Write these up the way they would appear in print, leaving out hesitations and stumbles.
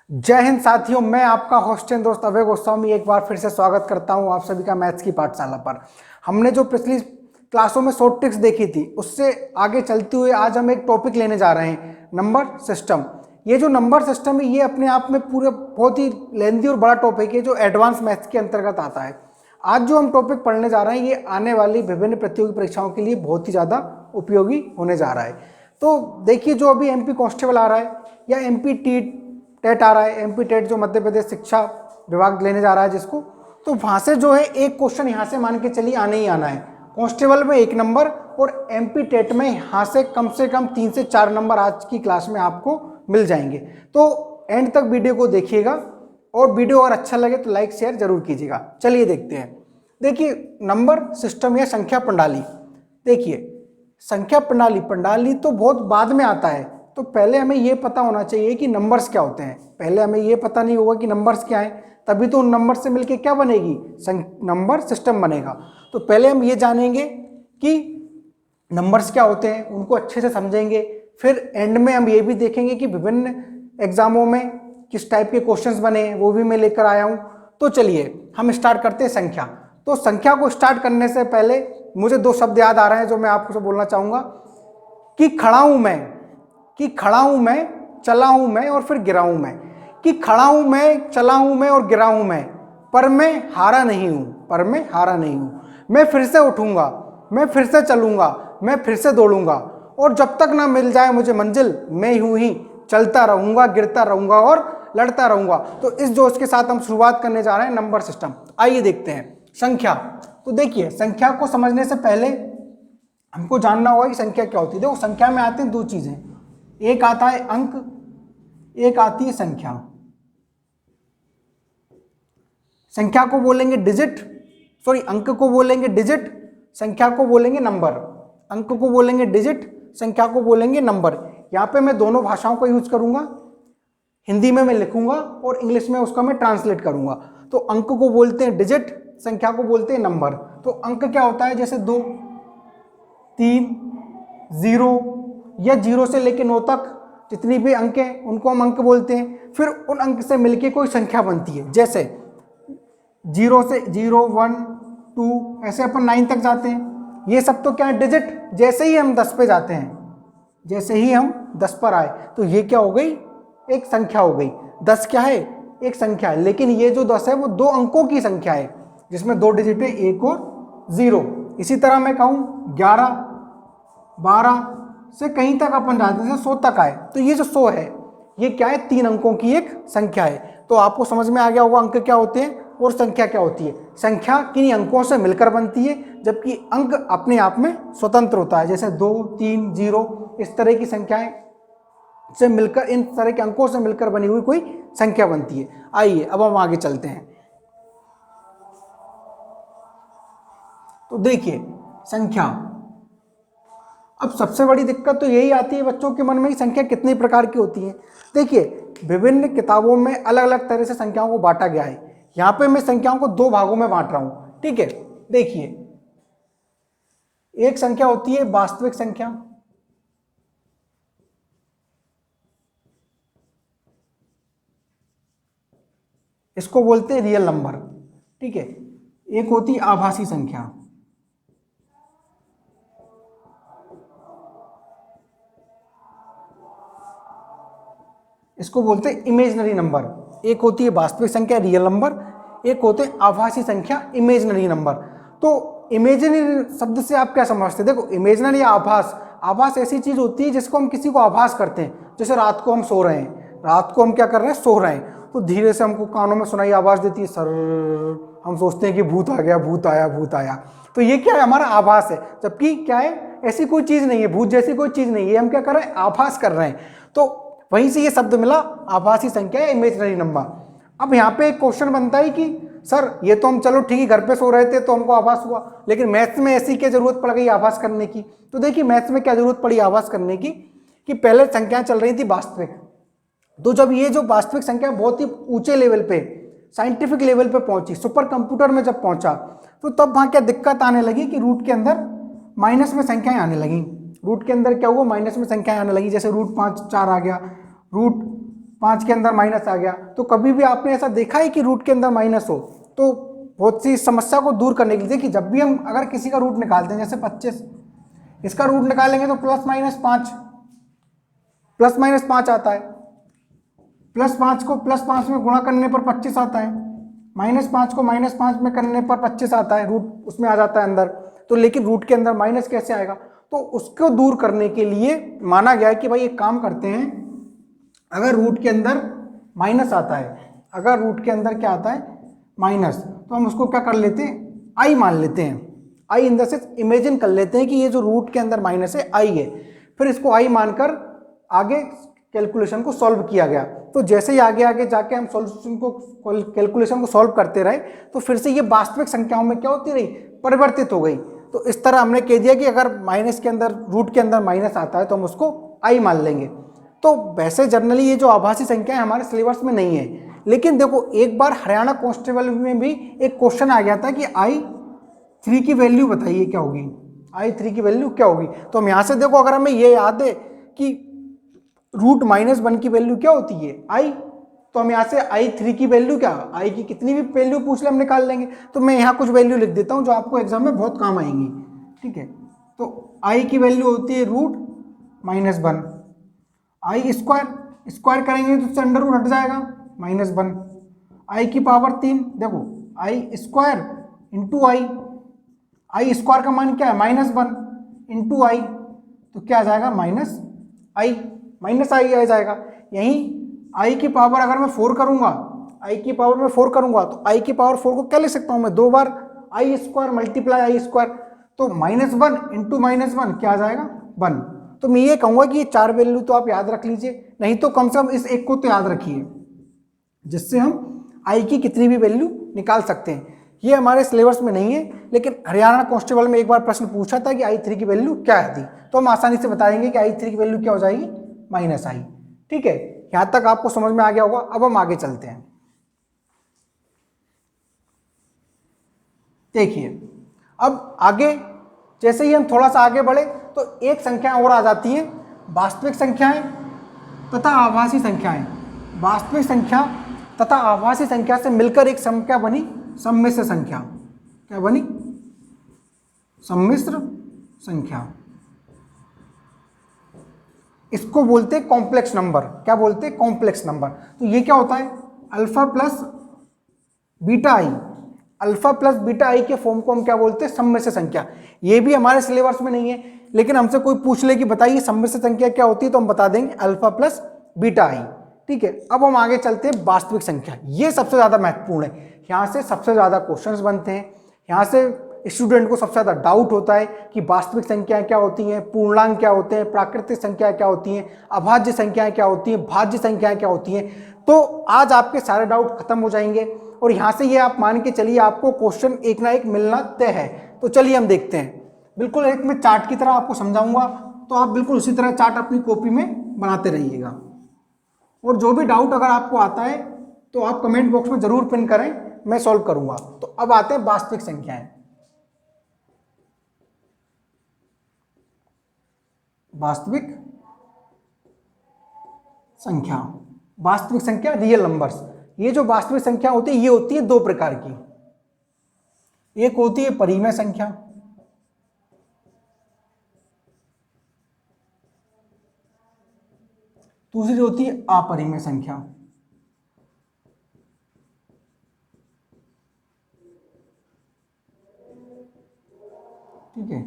जय हिंद साथियों, मैं आपका होस्ट एंड दोस्त अभय गोस्वामी एक बार फिर से स्वागत करता हूं आप सभी का मैथ्स की पाठशाला पर। हमने जो पिछली क्लासों में शॉर्ट ट्रिक्स देखी थी उससे आगे चलते हुए आज हम एक टॉपिक लेने जा रहे हैं, नंबर सिस्टम। ये जो नंबर सिस्टम है ये अपने आप में पूरे बहुत ही लेंथी और बड़ा टॉपिक है जो एडवांस मैथ्स के अंतर्गत आता है। आज जो हम टॉपिक पढ़ने जा रहे हैं ये आने वाली विभिन्न प्रतियोगी परीक्षाओं के लिए बहुत ही ज़्यादा उपयोगी होने जा रहा है। तो देखिए, जो अभी एमपी कांस्टेबल आ रहा है या एमपी टेट आ रहा है, एमपी टेट जो मध्य प्रदेश शिक्षा विभाग लेने जा रहा है जिसको, तो वहाँ से जो है एक क्वेश्चन यहाँ से मान के चलिए आने ही आना है। कांस्टेबल में 1 नंबर और एमपी टेट में यहाँ से कम 3 से 4 नंबर आज की क्लास में आपको मिल जाएंगे। तो एंड तक वीडियो को देखिएगा और वीडियो अगर अच्छा लगे तो लाइक शेयर जरूर कीजिएगा। चलिए देखते हैं। देखिए, नंबर सिस्टम या संख्या प्रणाली। देखिए, संख्या प्रणाली तो बहुत बाद में आता है, तो पहले हमें ये पता होना चाहिए कि नंबर्स क्या होते हैं। पहले हमें ये पता नहीं होगा कि नंबर्स क्या हैं, तभी तो उन नंबर से मिलके क्या बनेगी, नंबर सिस्टम बनेगा। तो पहले हम ये जानेंगे कि नंबर्स क्या होते हैं, उनको अच्छे से समझेंगे। फिर एंड में हम ये भी देखेंगे कि विभिन्न एग्जामों में किस टाइप के क्वेश्चंस बने हैं, वो भी मैं लेकर आया हूँ। तो चलिए हम स्टार्ट करते हैं संख्या। तो संख्या को स्टार्ट करने से पहले मुझे 2 शब्द याद आ रहे हैं जो मैं आपको बोलना चाहूँगा कि खड़ा हूँ मैं, चला हूँ मैं और फिर गिरा हूँ मैं। कि खड़ा हूँ मैं, चला हूँ मैं और गिरा हूँ मैं, पर मैं हारा नहीं हूँ। मैं फिर से उठूँगा, मैं फिर से चलूँगा, मैं फिर से दौड़ूंगा, और जब तक ना मिल जाए मुझे मंजिल मैं यूं ही चलता रहूँगा, गिरता रहूँगा और लड़ता रहूँगा। तो इस जोश के साथ हम शुरुआत करने जा रहे हैं नंबर सिस्टम। आइए देखते हैं संख्या। तो देखिए, संख्या को समझने से पहले हमको जानना होगा कि संख्या क्या होती है। देखो, संख्या में आते हैं 2 चीज़ें, एक आता है अंक, एक आती है संख्या। संख्या को बोलेंगे डिजिट, अंक को बोलेंगे डिजिट, संख्या को बोलेंगे नंबर। अंक को बोलेंगे डिजिट, संख्या को बोलेंगे नंबर। यहाँ पे मैं दोनों भाषाओं का यूज करूंगा, हिंदी में मैं लिखूंगा और इंग्लिश में उसका मैं ट्रांसलेट करूंगा। तो अंक को बोलते हैं डिजिट, संख्या को बोलते हैं नंबर। तो अंक क्या होता है, जैसे 2, 3, 0 या 0 से लेकर 9 तक जितनी भी अंक हैं उनको हम अंक बोलते हैं। फिर उन अंक से मिलके कोई संख्या बनती है, जैसे 0 से 0, 1, 2 ऐसे अपन 9 तक जाते हैं। ये सब तो क्या है, डिजिट। जैसे ही हम 10 पे जाते हैं, जैसे ही हम 10 पर आए तो ये क्या हो गई, एक संख्या हो गई। 10 क्या है, एक संख्या है। लेकिन ये जो 10 है वो 2 अंकों की संख्या है जिसमें 2 डिजिट है, 1 और 0। इसी तरह मैं कहूँ 11, 12 से कहीं तक अपन जाते हैं, 100 तक आए तो ये जो 100 है ये क्या है, 3 अंकों की एक संख्या है। तो आपको समझ में आ गया होगा अंक क्या होते हैं और संख्या क्या होती है। संख्या किन्हीं अंकों से मिलकर बनती है, जबकि अंक अपने आप में स्वतंत्र होता है। जैसे 2, 3, 0 इस तरह की संख्याएं से मिलकर, इन तरह के अंकों से मिलकर बनी हुई कोई संख्या बनती है। आइए अब हम आगे चलते हैं। तो देखिए संख्या, अब सबसे बड़ी दिक्कत तो यही आती है बच्चों के मन में कि संख्या कितने प्रकार की होती है। देखिए, विभिन्न किताबों में अलग अलग तरह से संख्याओं को बांटा गया है। यहाँ पे मैं संख्याओं को 2 भागों में बांट रहा हूं, ठीक है। देखिए, एक संख्या होती है वास्तविक संख्या, इसको बोलते हैं रियल नंबर, ठीक है। एक होती है आभासी संख्या, इसको बोलते हैं इमेजिनरी नंबर। एक होती है वास्तविक संख्या रियल नंबर, एक होते हैं आभासी संख्या इमेजिनरी नंबर। तो इमेजिनरी शब्द से आप क्या समझते हैं। देखो, इमेजिनरी या आभास ऐसी चीज होती है जिसको हम किसी को आभास करते हैं। जैसे रात को हम सो रहे हैं, रात को हम क्या कर रहे हैं, सो रहे हैं, तो धीरे से हमको कानों में सुनाई आवाज देती है, सर, हम सोचते हैं कि भूत आ गया, भूत आया। तो ये क्या है, हमारा आभास है। जबकि क्या है, ऐसी कोई चीज नहीं है, भूत जैसी कोई चीज नहीं है, हम क्या कर रहे हैं, आभास कर रहे हैं। तो वहीं से ये शब्द मिला, आभासी संख्या या इमेजिनरी नंबर। अब यहाँ पे एक क्वेश्चन बनता है कि सर, ये तो हम चलो ठीक है घर पे सो रहे थे तो हमको आभास हुआ, लेकिन मैथ्स में ऐसी क्या जरूरत पड़ गई आभास करने की। तो देखिए, मैथ्स में क्या जरूरत पड़ी आभास करने की, कि पहले संख्याएं चल रही थी वास्तविक। तो जब ये जो वास्तविक संख्या बहुत ही ऊंचे लेवल पे, साइंटिफिक लेवल पे पहुंची, सुपर कंप्यूटर में जब पहुंचा, तो तब वहां क्या दिक्कत आने लगी कि रूट के अंदर माइनस में संख्याएं आने लगी। रूट के अंदर क्या हुआ, माइनस में संख्याएं आने लगी। जैसे √5 4 आ गया, 5 के अंदर माइनस आ गया। तो कभी भी आपने ऐसा देखा है कि रूट के अंदर माइनस हो? तो बहुत सी समस्या को दूर करने के लिए देखिए, जब भी हम अगर किसी का रूट निकालते हैं, जैसे 25, इसका रूट निकालेंगे तो प्लस माइनस 5 आता है। +5 को +5 में गुणा करने पर 25 आता है, -5 को -5 में करने पर 25 आता है, रूट उसमें आ जाता है अंदर। तो लेकिन रूट के अंदर माइनस कैसे आएगा? तो उसको दूर करने के लिए माना गया है कि भाई एक काम करते हैं, अगर रूट के अंदर माइनस आता है, अगर रूट के अंदर क्या आता है? माइनस, तो हम उसको क्या कर लेते हैं? आई मान लेते हैं। आई इन द सेंस इमेजिन कर लेते हैं कि ये जो रूट के अंदर माइनस है आई है, फिर इसको आई मानकर आगे कैलकुलेशन को सॉल्व किया गया। तो जैसे ही आगे आगे जाके हम सॉल्यूशन को कैलकुलेशन को सॉल्व करते रहे, तो फिर से ये वास्तविक संख्याओं में क्या होती रही? परिवर्तित हो गई। तो इस तरह हमने कह दिया कि अगर माइनस के अंदर, रूट के अंदर माइनस आता है तो हम उसको आई मान लेंगे। तो वैसे जनरली ये जो आभासी संख्या है हमारे सिलेबस में नहीं है, लेकिन देखो एक बार हरियाणा कांस्टेबल में भी एक क्वेश्चन आ गया था कि I3 की वैल्यू बताइए क्या होगी, I3 की वैल्यू क्या होगी। तो हम यहाँ से देखो, अगर हमें ये याद है कि √-1 की वैल्यू क्या होती है? I, तो हम यहाँ से I3 की वैल्यू क्या, I की कितनी भी वैल्यू पूछ ले हम निकाल लेंगे। तो मैं यहाँ कुछ वैल्यू लिख देता हूँ जो आपको एग्जाम में बहुत काम आएंगी, ठीक है। तो I की वैल्यू होती है √-1, I स्क्वायर करेंगे तो उससे अंडर रूट हट जाएगा, -1। I की पावर 3, देखो I square into I square का मान क्या है? -1 इंटू I, तो क्या आ जाएगा? -I आ जाएगा। यहीं I की पावर अगर मैं 4 करूंगा, I की पावर में 4 करूंगा, तो I की पावर 4 को क्या लिख सकता हूं मैं? 2 बार I square multiply I square, तो -1 इंटू -1 क्या आ जाएगा? 1। तो मैं ये कहूंगा कि ये 4 वैल्यू तो आप याद रख लीजिए, नहीं तो कम से कम इस एक को तो याद रखिए, जिससे हम I की कितनी भी वैल्यू निकाल सकते हैं। ये हमारे सिलेबस में नहीं है, लेकिन हरियाणा कांस्टेबल में एक बार प्रश्न पूछा था कि I3 की वैल्यू क्या है थी, तो हम आसानी से बताएंगे कि I3 की वैल्यू क्या हो जाएगी? -I। ठीक है, यहां तक आपको समझ में आ गया होगा। अब हम आगे चलते हैं। देखिए, अब आगे जैसे ही हम थोड़ा सा आगे बढ़े तो एक संख्या और आ जाती है, वास्तविक संख्याएं तथा आभासी संख्याएं। वास्तविक संख्या तथा आभासी संख्या से मिलकर एक संख्या बनी सम्मिश्र संख्या। क्या बनी? सम्मिश्र संख्या। इसको बोलते हैं कॉम्प्लेक्स नंबर। क्या बोलते हैं? Complex number. तो ये क्या होता है? अल्फा प्लस बीटा आई। अल्फा प्लस बीटा आई के फॉर्म को हम क्या बोलते हैं? सम्मिश्र संख्या। ये भी हमारे सिलेबस में नहीं है, लेकिन हमसे कोई पूछ ले कि बताइए सम्मिश्र संख्या क्या होती है, तो हम बता देंगे अल्फा प्लस बीटा आई। ठीक है, अब हम आगे चलते हैं। वास्तविक संख्या, ये सबसे ज्यादा महत्वपूर्ण है। यहाँ से सबसे ज्यादा क्वेश्चंस बनते हैं, यहाँ से स्टूडेंट को सबसे ज्यादा डाउट होता है कि वास्तविक संख्याएं क्या होती हैं, पूर्णांक क्या होते हैं, प्राकृतिक संख्याएं क्या होती हैं, अभाज्य संख्याएं क्या होती हैं, भाज्य संख्याएं क्या होती हैं। तो आज आपके सारे डाउट खत्म हो जाएंगे और यहाँ से ये आप मान के चलिए आपको क्वेश्चन एक ना एक मिलना तय है। तो चलिए हम देखते हैं। बिल्कुल एक मैं चार्ट की तरह आपको समझाऊंगा, तो आप बिल्कुल उसी तरह चार्ट अपनी कॉपी में बनाते रहिएगा। और जो भी डाउट अगर आपको आता है तो आप कमेंट बॉक्स में जरूर पिन करें, मैं सॉल्व करूंगा। तो अब आते हैं वास्तविक संख्याएं। वास्तविक संख्या, वास्तविक संख्या रियल नंबर्स। ये जो वास्तविक संख्या होती है ये होती है दो प्रकार की। एक होती है परिमेय संख्या, दूसरी होती है अपरिमेय संख्या। ठीक है,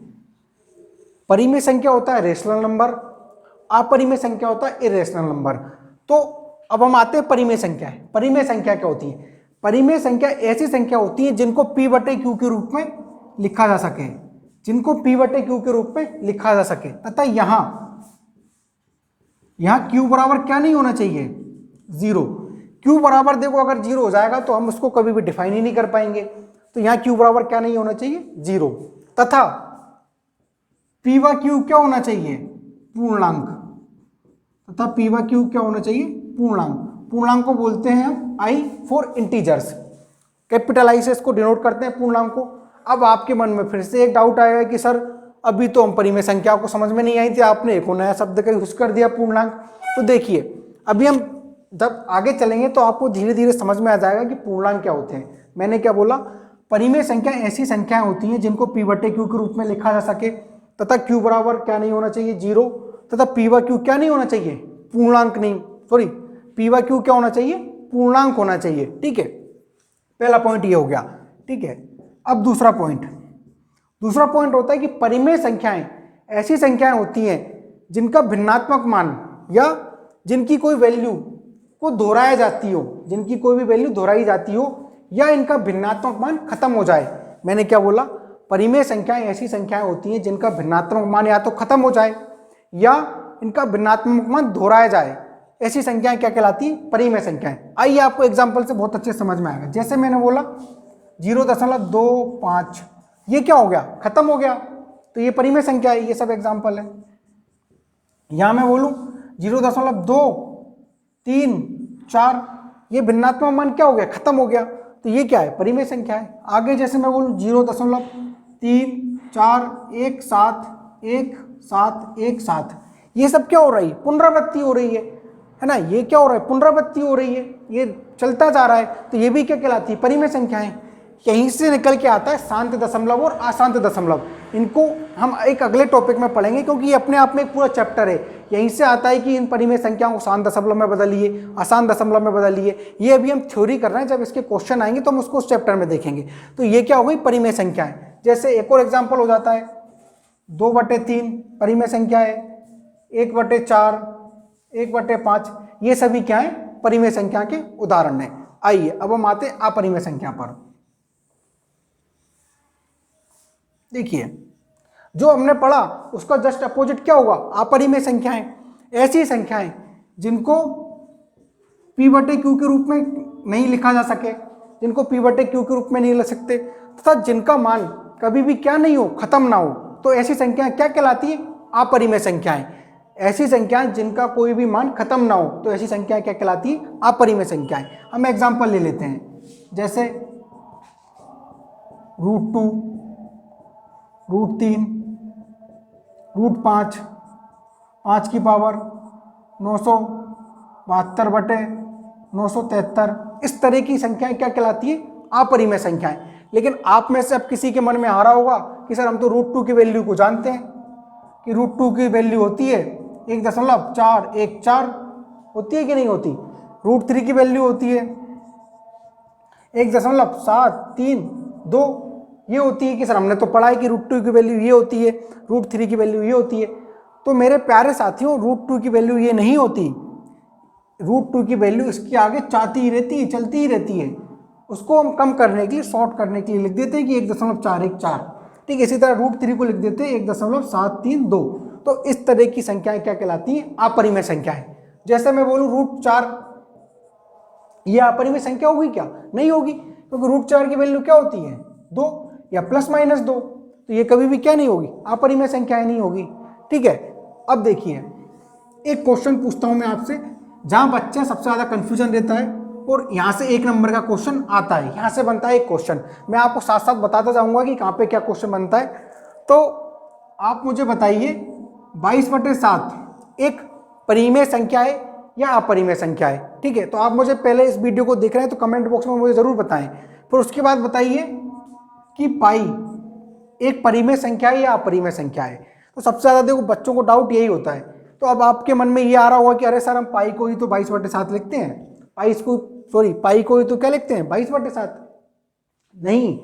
परिमेय संख्या होता है रेशनल नंबर, अपरिमेय संख्या होता है इरेशनल नंबर। तो अब हम आते हैं परिमेय संख्या। परिमेय संख्या क्या होती है? परिमेय संख्या ऐसी संख्या होती है जिनको P/Q के रूप में लिखा जा सके, जिनको P/Q के रूप में लिखा जा सके, तथा यहां Q बराबर क्या नहीं होना चाहिए? 0। Q बराबर देखो अगर 0 हो जाएगा तो हम उसको कभी भी डिफाइन ही नहीं कर पाएंगे। तो यहाँ Q बराबर क्या नहीं होना चाहिए? 0। तथा P/Q क्या होना चाहिए? पूर्णांक। तथा P/Q क्या होना चाहिए? पूर्णांक। पूर्णांक को बोलते हैं हम I for integers. Capital I से इसको डिनोट करते हैं पूर्णांक को। अब आपके मन में फिर से एक डाउट आएगा कि सर अभी तो हम परिमेय संख्या को समझ में नहीं आई थी, आपने एक नया शब्द का यूज कर दिया पूर्णांक। तो देखिए अभी हम जब आगे चलेंगे तो आपको धीरे धीरे समझ में आ जाएगा कि पूर्णांक क्या होते हैं। मैंने क्या बोला, परिमेय संख्या ऐसी संख्याएं होती हैं जिनको p बटे क्यू के रूप में लिखा जा सके तथा q बराबर क्या नहीं होना चाहिए, 0, तथा p व q क्या नहीं होना चाहिए, पूर्णांक नहीं, सॉरी p व q क्या होना चाहिए, पूर्णांक होना चाहिए। ठीक है, पहला पॉइंट ये हो गया। ठीक है, अब दूसरा पॉइंट होता है कि परिमेय संख्याएं ऐसी संख्याएं होती हैं जिनका भिन्नात्मक मान या जिनकी कोई वैल्यू को दोहराया जाती हो, जिनकी कोई भी वैल्यू दोहराई जाती हो या इनका भिन्नात्मक मान खत्म हो जाए। मैंने क्या बोला, परिमेय संख्याएं ऐसी संख्याएं होती हैं जिनका भिन्नात्मक मान या तो खत्म हो जाए या इनका भिन्नात्मक मान दोहराया जाए, ऐसी संख्याएं क्या कहलाती हैं, परिमेय संख्याएं। आइए आपको एग्जांपल से बहुत अच्छे समझ में आएगा। जैसे मैंने बोला 0.25, ये क्या हो गया, खत्म हो गया, तो ये परिमेय संख्या है। ये सब एग्जांपल है। यहां मैं बोलूं 0.234, ये भिन्नात्मक मान क्या हो गया, खत्म हो गया, तो ये क्या है, परिमेय संख्या है। आगे जैसे मैं बोलूं 0.34171717, ये सब क्या हो रही है, पुनरावृत्ति हो रही है ना, ये क्या हो रहा है, पुनरावृत्ति हो रही है, ये चलता जा रहा है, तो ये भी क्या कहलाती है, परिमेय संख्याएं। यहीं से निकल के आता है शांत दशमलव और अशांत दशमलव। इनको हम एक अगले टॉपिक में पढ़ेंगे क्योंकि ये अपने आप में एक पूरा चैप्टर है। यहीं से आता है कि इन परिमेय संख्याओं को शांत दशमलव में बदलिए, अशांत दशमलव में बदलिए। ये अभी हम थ्योरी कर रहे हैं, जब इसके क्वेश्चन आएंगे तो हम उसको उस चैप्टर में देखेंगे। तो ये क्या हो गई, परिमेय संख्याएं। जैसे एक और एग्जाम्पल हो जाता है 2/3 परिमेय संख्या है, 1/4, 1/5, ये सभी क्या है, परिमेय संख्या के उदाहरण है। आइए अब हम आते हैं अपरिमेय संख्या पर। देखिए जो हमने पढ़ा उसका जस्ट अपोजिट क्या होगा, अपरिमेय संख्याएं। ऐसी संख्याएं जिनको p/q के रूप में नहीं लिखा जा सके, जिनको p/q के रूप में नहीं लिख सकते, तथा जिनका मान कभी भी क्या नहीं हो, खत्म ना हो, तो ऐसी संख्याएं क्या कहलाती है, अपरिमेय संख्याएं। ऐसी संख्याएं जिनका कोई भी मान खत्म ना हो, तो ऐसी संख्याएं क्या कहलाती है, अपरिमेय संख्याएं। हम एग्जांपल ले लेते हैं, जैसे √2, √3, √5, 5 की पावर 972/973, इस तरह की संख्याएं क्या कहलाती है, अपरिमेय संख्याएं। लेकिन आप में से अब किसी के मन में आ रहा होगा कि सर हम तो √2 की वैल्यू को जानते हैं कि √2 की वैल्यू होती है 1.414 होती है कि नहीं होती। √3 की वैल्यू होती है 1.732, ये होती है कि सर हमने तो पढ़ा है कि √2 की वैल्यू ये होती है, √3 की वैल्यू ये होती है। तो मेरे प्यारे साथियों, √2 की वैल्यू ये नहीं होती। √2 की वैल्यू इसके आगे चाहती ही रहती है, चलती ही रहती है। उसको हम कम करने के लिए, शॉर्ट करने के लिए लिख देते हैं कि 1.414। ठीक है, इसी तरह √3 को लिख देते हैं 1.732। तो इस तरह की संख्याएं क्या कहलाती हैं, अपरिमेय संख्याएं। जैसे मैं बोलूँ √4, ये अपरिमेय संख्या होगी क्या, नहीं होगी, क्योंकि √4 की वैल्यू क्या होती है, 2 या ±2, तो ये कभी भी क्या नहीं होगी, अपरिमेय संख्याएं नहीं होगी। ठीक है, अब देखिए एक क्वेश्चन पूछता हूं मैं आपसे, जहां बच्चा सबसे ज्यादा कंफ्यूजन रहता है और यहां से 1 नंबर का क्वेश्चन आता है, यहां से बनता है एक क्वेश्चन। मैं आपको साथ साथ बताता जाऊंगा कि कहां पे क्या क्वेश्चन बनता है। तो आप मुझे बताइए 22/7 एक परिमेय संख्या है या अपरिमेय संख्या है। ठीक है, तो आप मुझे पहले इस वीडियो को देख रहे हैं तो कमेंट बॉक्स में मुझे जरूर बताएं, फिर उसके बाद बताइए कि पाई एक परिमेय संख्या है या अपरिमेय संख्या है। तो सबसे ज्यादा देखो बच्चों को डाउट यही होता है। तो अब आपके मन में ये आ रहा होगा कि अरे सर हम पाई को ही तो 22/7 लिखते हैं, पाई को ही तो क्या लिखते हैं, 22/7। नहीं,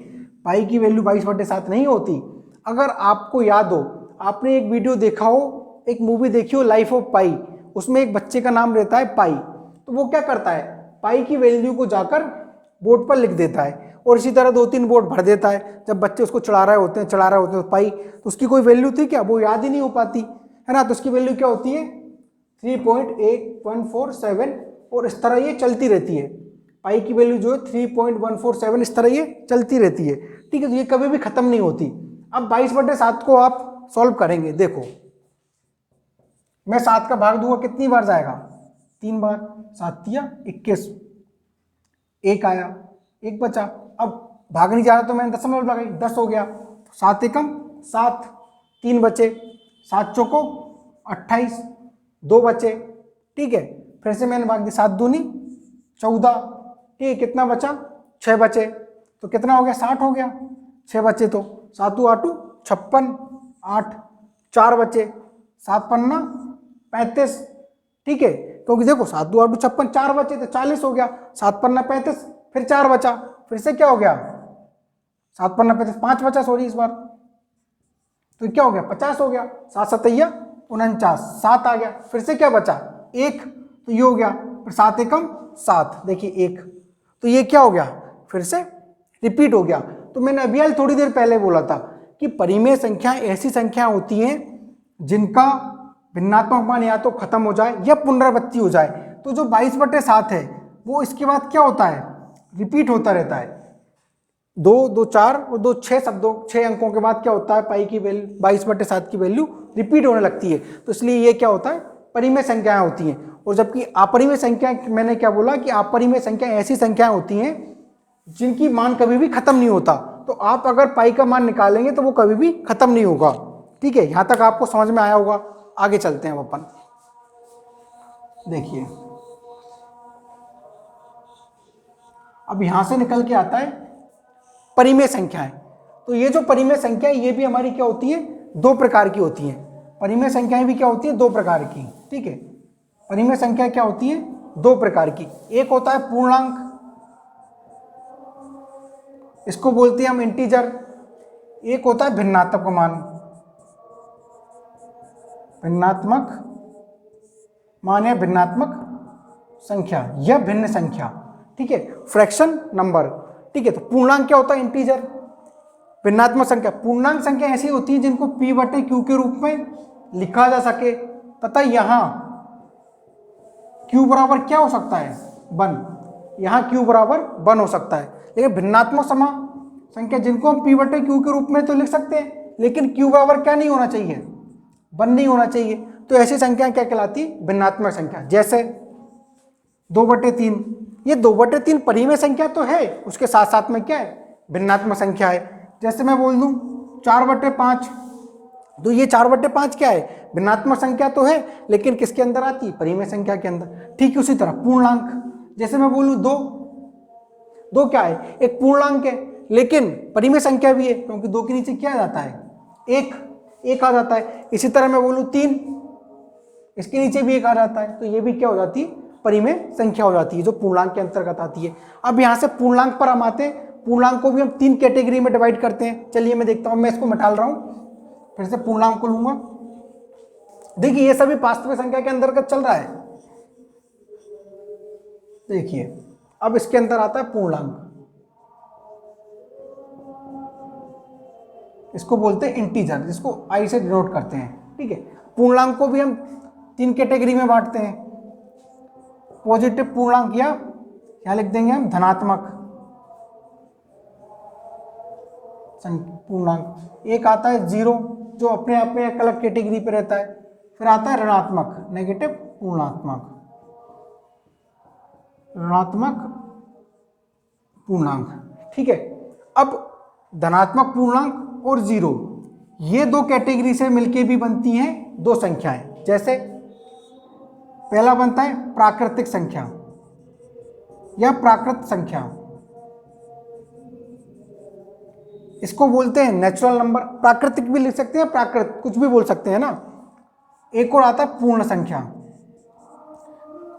पाई की वैल्यू 22/7 नहीं होती। अगर आपको याद हो, आपने एक वीडियो देखा हो, एक मूवी देखी हो लाइफ ऑफ पाई, उसमें एक बच्चे का नाम रहता है पाई। तो वो क्या करता है, पाई की वैल्यू को जाकर बोर्ड पर लिख देता है और इसी तरह 2-3 बोर्ड भर देता है। जब बच्चे उसको चढ़ा रहे होते हैं तो पाई, तो उसकी कोई वैल्यू थी क्या, वो याद ही नहीं हो पाती है ना। तो उसकी वैल्यू क्या होती है 3.8147 और इस तरह ये चलती रहती है। पाई की वैल्यू जो है 3.147, इस तरह ये चलती रहती है। ठीक है, तो ये कभी भी खत्म नहीं होती। अब 22/7 को आप सॉल्व करेंगे, देखो मैं 7 का भाग दूंगा, कितनी बार जाएगा, 3 बार, 7 या 21, 1 आया, 1 बचा। अब भाग नहीं जा रहा तो मैंने दशमलव लगाई, 10 हो गया, 7 एकम 7, 3 बचे, 7 चौको 28, 2 बचे। ठीक है, फिर से मैंने भाग दी, 7 दूनी 14, ठीक है, कितना बचा, 6 बचे, तो कितना हो गया, 60 हो गया, 6 बचे तो 7 8 56, 8 4 बचे, 7 पन्ना 35, ठीक है, क्योंकि देखो 7 2 8 56, 4 बचे तो 40 हो गया, 7 पन्ना 35, फिर 4 बचा, फिर से क्या हो गया, 7 पन्ना 35, 5 बचा, सॉरी इस बार, तो क्या हो गया, 50 हो गया, 7 7 49, 7 आ गया, फिर से क्या बचा, 1, तो ये हो गया, फिर 7 एकम 7, देखिए 1, तो ये क्या हो गया, फिर से रिपीट हो गया। तो मैंने अभी थोड़ी देर पहले बोला था कि परिमेय संख्याएं ऐसी संख्याएं होती हैं जिनका भिन्नात्मक मान या तो खत्म हो जाए या पुनरावृत्ति हो जाए। तो जो 22/7 है वो इसके बाद क्या होता है, रिपीट होता रहता है, 2 2 4 और 2 6 शब्दों 6 अंकों के बाद क्या होता है, पाई की वैल्यू 22/7 की वैल्यू रिपीट होने लगती है। तो इसलिए ये क्या होता है, परिमेय संख्याएं होती हैं। और जबकि अपरिमेय संख्या, मैंने क्या बोला कि अपरिमेय संख्या ऐसी संख्याएं होती हैं जिनकी मान कभी भी खत्म नहीं होता। तो आप अगर पाई का मान निकालेंगे तो वो कभी भी खत्म नहीं होगा, ठीक है, यहां तक आपको समझ में आया होगा। आगे चलते हैं अपन, देखिए अब यहां से निकल के आता है परिमेय संख्याएं। तो ये जो परिमेय संख्या है ये भी हमारी क्या होती है, 2 प्रकार की होती हैं। परिमेय संख्याएं भी क्या होती है, 2 प्रकार की, ठीक है। परिमेय संख्या क्या होती है, 2 प्रकार की। एक होता है पूर्णांक, इसको बोलते हैं हम इंटीजर। एक होता है भिन्नात्मक मान, भिन्नात्मक मान या भिन्नात्मक संख्या या भिन्न संख्या, ठीक है, फ्रैक्शन नंबर, ठीक है। तो पूर्णांक क्या होता है, इंटीजर। भिन्नात्मक संख्या, पूर्णांक संख्या ऐसी होती है जिनको P/Q के रूप में लिखा जा सके तथा यहां Q बराबर क्या हो सकता है, 1, यहां Q बराबर 1 हो सकता है। लेकिन भिन्नात्मक संख्या जिनको हम P/Q के रूप में तो लिख सकते हैं, लेकिन Q बराबर क्या नहीं होना चाहिए, 1 नहीं होना चाहिए। तो ऐसी संख्या क्या कहलाती है, भिन्नात्मक संख्या। जैसे 2/3, ये 2/3 परिमेय संख्या तो है, उसके साथ साथ में क्या है, भिन्नात्मक संख्या है। जैसे मैं बोल दूं 4/5, तो ये 4/5 क्या है, भिन्नात्मक संख्या तो है, लेकिन किसके अंदर आती है, परिमेय संख्या के अंदर। ठीक उसी तरह पूर्णांक, जैसे मैं बोलूं 2 क्या है, एक पूर्णांक है लेकिन परिमेय संख्या भी है, क्योंकि 2 के नीचे क्या आ जाता है, 1 आ जाता है। इसी तरह मैं बोलूं 3, इसके नीचे भी 1 आ जाता है, तो ये भी क्या हो जाती है, परिमेय संख्या हो जाती है, जो पूर्णांक के अंतर्गत आती है। अब यहां से पूर्णांक पर हम आते हैं। पूर्णांक को भी हम 3 कैटेगरी में डिवाइड करते हैं। चलिए मैं देखता हूं, मैं इसको मिटा रहा हूं, फिर से पूर्णांक को लूंगा। देखिए ये सभी वास्तविक संख्या के अंतर्गत चल रहा है। देखिए अब इसके अंदर आता है पूर्णांक, इसको बोलते हैं इंटीजर, जिसको आई से डिनोट करते हैं, ठीक है। पूर्णांक को भी हम 3 कैटेगरी में बांटते हैं, पॉजिटिव पूर्णांक या क्या लिख देंगे हम, धनात्मक पूर्णांक। एक आता है 0, जो अपने आप में एक अलग कैटेगरी पे रहता है। फिर आता है ऋणात्मक, नेगेटिव पूर्णात्मक, ऋणात्मक पूर्णांक, ठीक है। अब धनात्मक पूर्णांक और 0, ये 2 कैटेगरी से मिलके भी बनती हैं 2 संख्याएं। जैसे पहला बनता है प्राकृतिक संख्या या प्राकृत संख्या, इसको बोलते हैं नेचुरल नंबर। प्राकृतिक भी लिख सकते हैं, प्राकृत कुछ भी बोल सकते हैं ना। एक और आता है पूर्ण संख्या,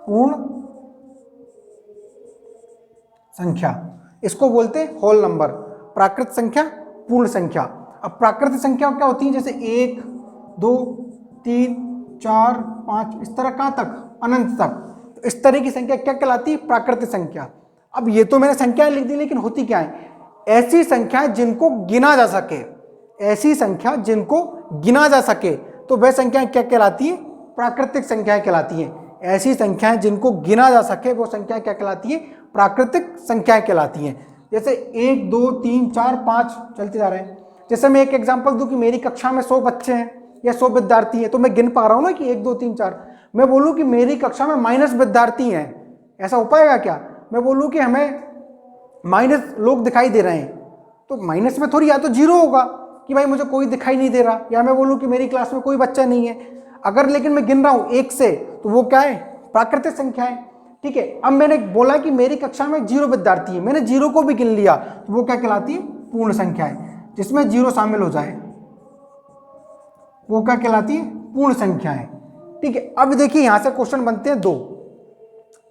पूर्ण संख्या, इसको बोलते हैं होल नंबर। प्राकृत संख्या, पूर्ण संख्या। अब प्राकृतिक संख्या क्या होती है, जैसे 1 2 3 4 5, इस तरह कहां तक, अनंत तक। तो इस तरह की संख्या क्या कहलाती है, प्राकृतिक संख्या। अब ये तो मैंने संख्याएं लिख दी, लेकिन होती क्या है, ऐसी संख्याएं जिनको गिना जा सके, ऐसी संख्या जिनको गिना जा सके, तो वह संख्याएं क्या कहलाती है, प्राकृतिक संख्याएं कहलाती हैं। ऐसी संख्याएं जिनको गिना जा सके वो संख्याएं क्या कहलाती है, प्राकृतिक संख्याएं कहलाती हैं। जैसे 1 2 3 4 5 चलते जा रहे हैं। जैसे मैं एक एग्जांपल दूं कि मेरी कक्षा में 100 बच्चे हैं या 100 विद्यार्थी हैं, तो मैं गिन पा रहा हूं ना कि 1 2 3 4। मैं बोलूं कि मेरी कक्षा में माइनस विद्यार्थी हैं, ऐसा हो पाएगा क्या। मैं बोलूं कि हमें माइनस लोग दिखाई दे रहे हैं, तो माइनस में थोड़ी या तो 0 होगा कि भाई मुझे कोई दिखाई नहीं दे रहा, या मैं बोलूं कि मेरी क्लास में कोई बच्चा नहीं है। अगर लेकिन मैं गिन रहा हूं 1 से, तो वो क्या है, प्राकृतिक संख्याएं। ठीक है, अब मैंने बोला कि मेरी कक्षा में 0 विद्यार्थी है, मैंने 0 को भी गिन लिया तो वो क्या कहलाती है? पूर्ण संख्याएं। जिसमें 0 शामिल हो जाए वो क्या कहलाती है? पूर्ण संख्याएं। ठीक है, अब देखिए यहां से क्वेश्चन बनते हैं 2।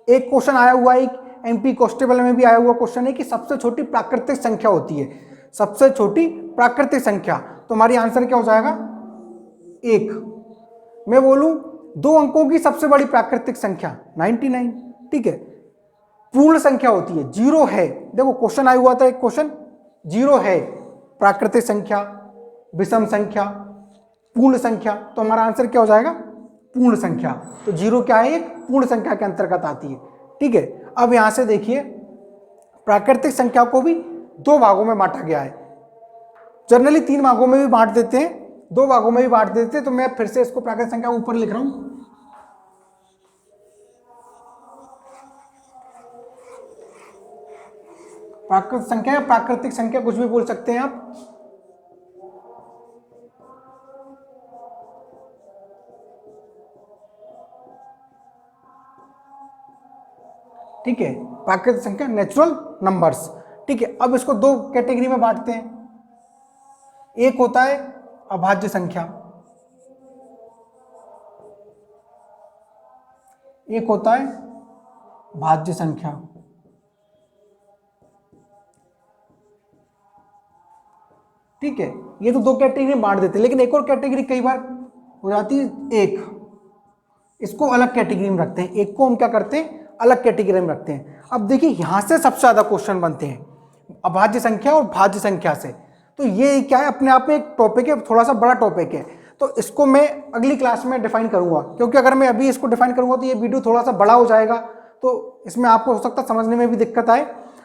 एक क्वेश्चन आया हुआ है, एक एमपी कांस्टेबल में भी आया हुआ क्वेश्चन है कि सबसे छोटी प्राकृतिक संख्या होती है, सबसे छोटी प्राकृतिक संख्या, तो हमारी आंसर क्या हो जाएगा? 1। मैं बोलूं 2 अंकों की सबसे बड़ी प्राकृतिक संख्या 99। ठीक है, पूर्ण संख्या होती है, 0 है। देखो क्वेश्चन आया हुआ था एक क्वेश्चन, 0 है प्राकृतिक संख्या, विषम संख्या, पूर्ण संख्या, तो हमारा आंसर क्या हो जाएगा? पूर्ण संख्या। तो 0 क्या है? एक पूर्ण संख्या के अंतर्गत आती है। ठीक है, अब यहां से देखिए प्राकृतिक संख्या को भी 2 भागों में बांटा गया है। जनरली 3 भागों में भी बांट देते हैं, 2 भागों में भी बांट देते हैं, तो मैं फिर से इसको प्राकृतिक संख्या ऊपर लिख रहा हूं। प्राकृतिक संख्या या प्राकृतिक संख्या कुछ भी बोल सकते हैं आप। ठीक है, प्राकृतिक संख्या नेचुरल नंबर्स। ठीक है, अब इसको 2 कैटेगरी में बांटते हैं। एक होता है अभाज्य संख्या, एक होता है भाज्य संख्या। ठीक है, ये तो 2 कैटेगरी में बांट देते हैं, लेकिन एक और कैटेगरी कई बार हो जाती है, एक, इसको अलग कैटेगरी में रखते हैं। एक को हम क्या करते हैं? अलग कैटेगरी में रखते हैं। अब देखिए यहां से सबसे ज्यादा क्वेश्चन बनते हैं अभाज्य संख्या और भाज्य संख्या से। तो ये क्या है? अपने आप में एक टॉपिक है, थोड़ा सा बड़ा टॉपिक है, तो इसको मैं अगली क्लास में डिफाइन करूंगा, क्योंकि अगर मैं अभी इसको डिफाइन करूंगा तो ये वीडियो थोड़ा सा बड़ा हो जाएगा, तो इसमें आपको हो सकता है समझने में भी दिक्कत आए,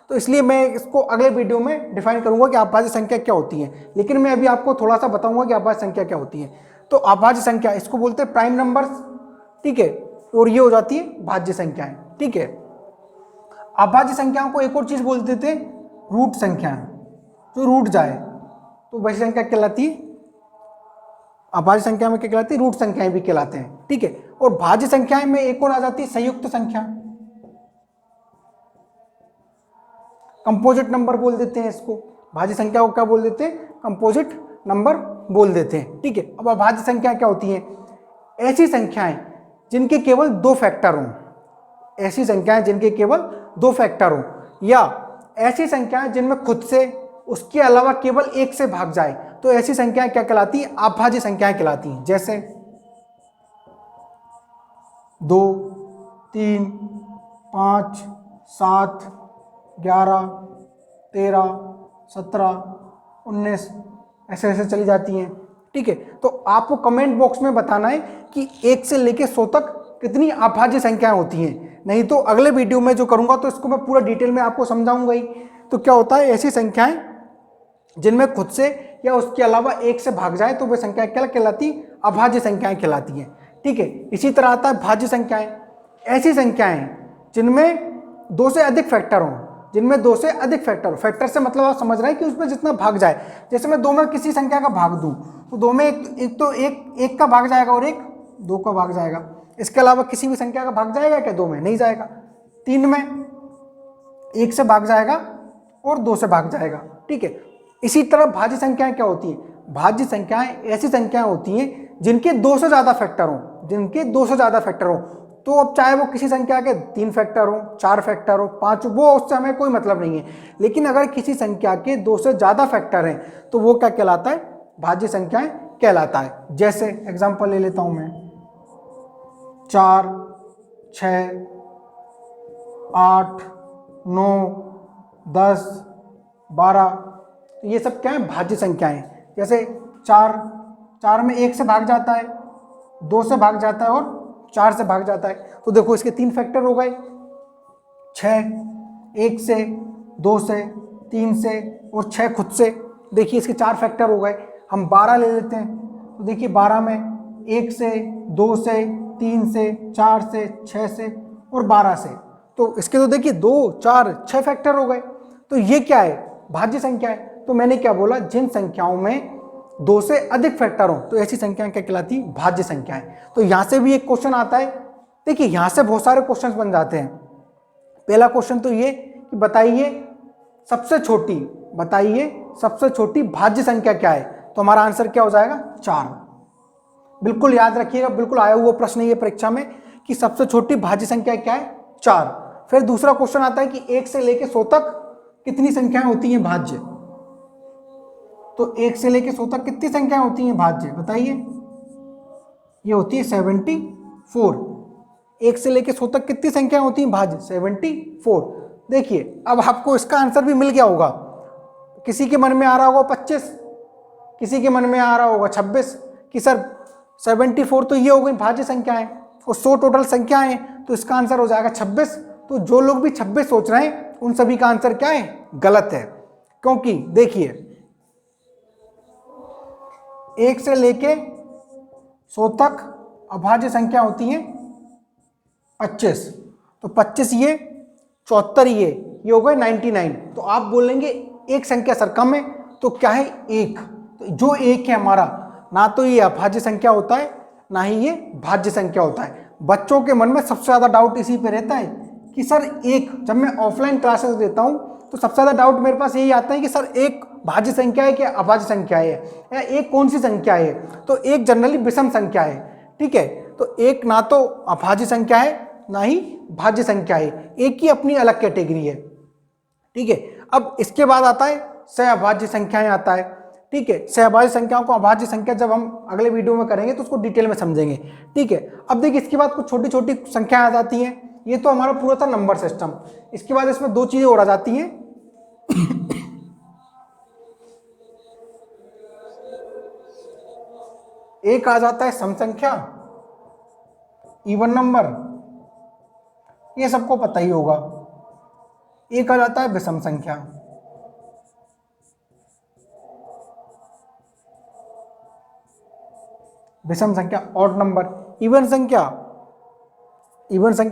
तो इसलिए मैं इसको अगले वीडियो में डिफाइन करूंगा कि अभाज्य संख्या क्या होती है। लेकिन मैं अभी आपको थोड़ा सा बताऊंगा कि अभाज्य संख्या क्या होती है। तो अभाज्य संख्या इसको बोलते हैं प्राइम नंबर्स। ठीक है, और ये हो जाती है भाज्य संख्याएं। ठीक है, अभाज्य संख्याओं को एक और चीज बोल देते हैं रूट संख्याएं, जो रूट जाए तो वही संख्या कहलाती है। अभाज्य संख्या में क्या कहलाती है? रूट संख्याएं भी कहलाते हैं। ठीक है, और भाज्य संख्याएं में एक और आ जाती है संयुक्त संख्या, कंपोजिट नंबर बोल देते हैं इसको। भाज्य संख्या को क्या बोल देते हैं? कंपोजिट नंबर बोल देते हैं। ठीक है, अब अभाज्य संख्या क्या होती है? ऐसी संख्याएं जिनके केवल 2 फैक्टर हों, ऐसी संख्याएं जिनके केवल 2 फैक्टर हों, या ऐसी संख्याएं जिनमें खुद से उसके अलावा केवल 1 से भाग जाए, तो ऐसी संख्याएं क्या कहलाती हैं? अभाज्य संख्याएं कहलाती हैं। जैसे 2, 3, 5, 7, 11, 13, 17, 19 ऐसे ऐसे चली जाती हैं। ठीक है, तो आपको कमेंट बॉक्स में बताना है कि 1 से लेकर 100 तक कितनी अभाज्य संख्याएं होती हैं, नहीं तो अगले वीडियो में जो करूंगा तो इसको मैं पूरा डिटेल में आपको समझाऊंगा ही। तो क्या होता है? ऐसी संख्याएं जिनमें खुद से या उसके अलावा 1 से भाग जाए तो वे संख्या क्या कहलाती? अभाज्य संख्याएं कहलाती हैं। ठीक है, इसी तरह आता है भाज्य संख्याएं। ऐसी संख्याएं जिनमें 2 से अधिक फैक्टर हों, जिनमें 2 से अधिक फैक्टर हो, फैक्टर से मतलब आप समझ रहे हैं कि उसमें जितना भाग जाए। जैसे मैं 2 में किसी संख्या का भाग दूं तो 2 में एक का भाग जाएगा और एक 2 का भाग जाएगा। इसके अलावा किसी भी संख्या का भाग जाएगा क्या? 2 में नहीं जाएगा। 3 में 1 से भाग जाएगा और 2 से भाग जाएगा। ठीक है, इसी तरह भाज्य संख्याएं क्या होती हैं? भाज्य संख्याएं ऐसी संख्याएं होती हैं जिनके 2 से ज्यादा फैक्टर हों, जिनके 2 से ज्यादा फैक्टर हों। तो अब चाहे वो किसी संख्या के 3 फैक्टर हो, 4 फैक्टर हो, 5, वो उससे हमें कोई मतलब नहीं है। लेकिन अगर किसी संख्या के 2 से ज्यादा फैक्टर हैं तो वो क्या कहलाता है? भाज्य संख्याएं कहलाता है। जैसे एग्जांपल ले लेता हूं मैं, 4, 6, 8, 9, 10, 12, तो ये सब क्या है? भाज्य संख्याएं। जैसे 4 में 1 से भाग जाता है, 2 से भाग जाता है और 4 से भाग जाता है, तो देखो इसके 3 फैक्टर हो गए। 6 1 से, 2 से, 3 से और 6 खुद से, देखिए इसके 4 फैक्टर हो गए। हम 12 ले लेते हैं, तो देखिए 12 में 1 से, 2 से, 3 से, 4 से, 6 से और 12 से, तो इसके तो देखिए 2, 4, 6 फैक्टर हो गए। तो ये क्या है? भाज्य संख्या है। तो मैंने क्या बोला? जिन संख्याओं में 2 से अधिक फैक्टर हो तो ऐसी संख्याएं क्या कहलाती? भाज्य संख्याएं। तो यहां से भी एक क्वेश्चन आता है देखिए यहां से बहुत सारे क्वेश्चंस बन जाते हैं। पहला क्वेश्चन तो ये कि बताइए सबसे छोटी भाज्य संख्या क्या है, तो हमारा आंसर क्या हो जाएगा 4। बिल्कुल याद रखिएगा, बिल्कुल आया हुआ प्रश्न ये परीक्षा में कि सबसे छोटी भाज्य संख्या क्या है 4। फिर दूसरा क्वेश्चन आता है कि 1 से लेकर 100 तक कितनी संख्याएं होती हैं भाज्य, तो 1 से लेकर 100 तक कितनी संख्याएं होती हैं भाज्य बताइए, ये होती है 74। 1 से लेकर 100 तक कितनी संख्याएं होती हैं भाज्य 74। देखिए अब आपको इसका आंसर भी मिल गया होगा, किसी के मन में आ रहा होगा 25, किसी के मन में आ रहा होगा 26 कि सर 74 तो ये हो गई भाज्य संख्याएं और 100 टोटल संख्याएं, तो इसका आंसर हो जाएगा 26। तो जो लोग भी 26 सोच रहे हैं उन सभी का आंसर क्या है, गलत है। क्योंकि देखिए 1 से लेके 100 तक अभाज्य संख्या होती है 25, तो 25 ये 74 ये हो गए 99। तो आप बोलेंगे एक संख्या सर कम है, तो क्या है 1, तो जो 1 है हमारा, ना तो ये अभाज्य संख्या होता है ना ही ये भाज्य संख्या होता है। बच्चों के मन में सबसे ज़्यादा डाउट इसी पे रहता है कि सर 1, जब मैं ऑफलाइन क्लासेस देता हूँ तो सबसे ज़्यादा डाउट मेरे पास यही आता है कि सर 1 भाज्य संख्या है कि अभाज्य संख्या है, या 1 कौन सी संख्या है, तो 1 जनरली विषम संख्या है, ठीक है। तो 1 ना तो अभाज्य संख्या है ना ही भाज्य संख्या है, 1 की अपनी अलग कैटेगरी है, ठीक है। अब इसके बाद आता है सहअभाज्य संख्याएं आता है, ठीक है। सहअभाज्य संख्याओं को अभाज्य संख्या जब हम अगले वीडियो में करेंगे तो उसको डिटेल में समझेंगे, ठीक है। अब देखिए इसके बाद कुछ छोटी छोटी संख्याएं आ जाती हैं, ये तो हमारा पूरा था नंबर सिस्टम। इसके बाद इसमें 2 चीजें और आ जाती हैं एक आ जाता है सम संख्या, इवन नंबर, ये सबको पता ही होगा। एक आ जाता है विषम संख्या, विषम संख्या ऑड नंबर, इवन संख्या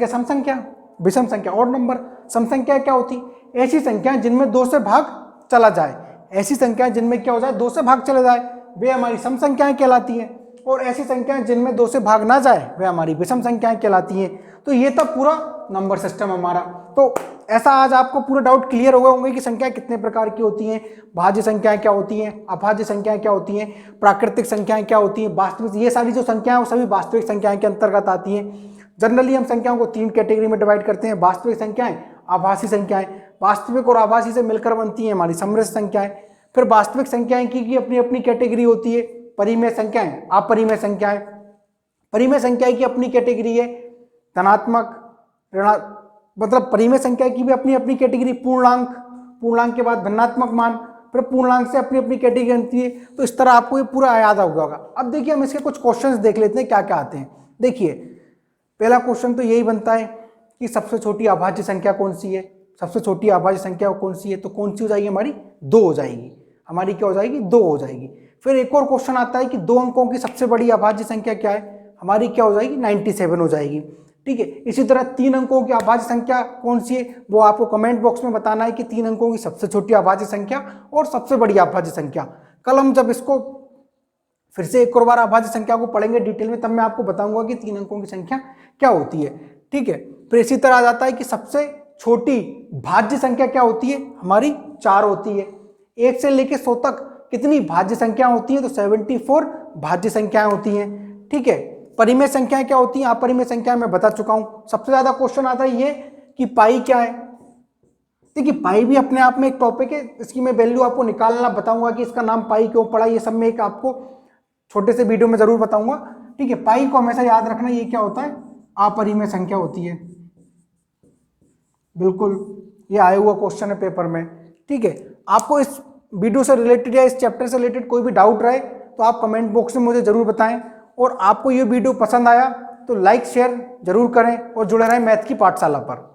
सम संख्या, विषम संख्या ऑड नंबर। सम संख्या क्या होती, ऐसी संख्याएं जिनमें 2 से भाग चला जाए, ऐसी संख्याएं जिनमें क्या हो जाए 2 से भाग चला जाए वे हमारी सम संख्याएं कहलाती हैं, और ऐसी संख्याएं जिनमें 2 से भाग ना जाए वे हमारी विषम संख्याएं कहलाती हैं। तो ये था पूरा नंबर सिस्टम हमारा। तो ऐसा आज आपको पूरा डाउट क्लियर हो गए होंगे कि संख्याएं कितने प्रकार की होती हैं, भाज्य संख्याएं क्या होती हैं, अभाज्य संख्याएं क्या होती हैं, प्राकृतिक संख्याएं क्या होती हैं, वास्तविक, ये सारी जो संख्याएं वो सभी वास्तविक संख्याएं के अंतर्गत आती हैं। जनरली हम संख्याओं को 3 कैटेगरी में डिवाइड करते हैं, वास्तविक संख्याएं, आभासी संख्याएं। वास्तविक और आभासी से मिलकर बनती हैं हमारी समृद्ध संख्याएं। फिर वास्तविक संख्याएं की अपनी अपनी कैटेगरी होती है, परिमेय संख्याएं, अपरिमेय संख्याएं। परिमेय संख्या की अपनी कैटेगरी है धनात्मक, मतलब परिमेय संख्या की भी अपनी अपनी कैटेगरी, पूर्णांक के बाद धनात्मक मान, फिर पूर्णांक से अपनी अपनी कैटेगरी बनती है। तो इस तरह आपको ये पूरा याद होगा। अब देखिए हम इसके कुछ क्वेश्चंस देख लेते हैं क्या क्या आते हैं। देखिए पहला क्वेश्चन तो यही बनता है कि सबसे छोटी अभाज्य संख्या कौन सी है, सबसे छोटी अभाज्य संख्या कौन सी है, तो कौन सी हो जाएगी हमारी 2 हो जाएगी, हमारी क्या हो जाएगी 2 हो जाएगी। फिर एक और क्वेश्चन आता है कि 2 अंकों की सबसे बड़ी अभाज्य संख्या क्या है, हमारी क्या हो जाएगी 97 हो जाएगी, ठीक है। इसी तरह 3 अंकों की अभाज्य संख्या कौन सी है, वो आपको कमेंट बॉक्स में बताना है कि 3 अंकों की सबसे छोटी अभाज्य संख्या और सबसे बड़ी अभाज्य संख्या। कल हम जब इसको फिर से एक और बार अभाज्य संख्या को पढ़ेंगे डिटेल में, तब मैं आपको बताऊंगा कि 3 अंकों की संख्या क्या होती है, ठीक है। फिर इसी तरह आ जाता है कि सबसे छोटी भाज्य संख्या क्या होती है, हमारी 4 होती है। 1 से लेकर 100 तक कितनी भाज्य संख्या होती है, तो 74 भाज्य संख्याएं होती हैं, ठीक है। परिमेय संख्याएं क्या होती हैं, अपरिमेय संख्या मैं बता चुका हूं। सबसे ज्यादा क्वेश्चन आता है ये कि पाई क्या है। देखिए पाई भी अपने आप में एक टॉपिक है, इसकी मैं वैल्यू आपको निकालना बताऊंगा कि इसका नाम पाई क्यों पड़ा, ये सब मैं एक आपको छोटे से वीडियो में जरूर बताऊंगा, ठीक है। पाई को हमेशा याद रखना, ये क्या होता है अपरिमेय संख्या होती है, बिल्कुल ये आया हुआ क्वेश्चन है पेपर में, ठीक है। आपको इस वीडियो से रिलेटेड या इस चैप्टर से रिलेटेड कोई भी डाउट रहे तो आप कमेंट बॉक्स में मुझे जरूर बताएं, और आपको ये वीडियो पसंद आया तो लाइक शेयर जरूर करें और जुड़े रहें मैथ की पाठशाला पर।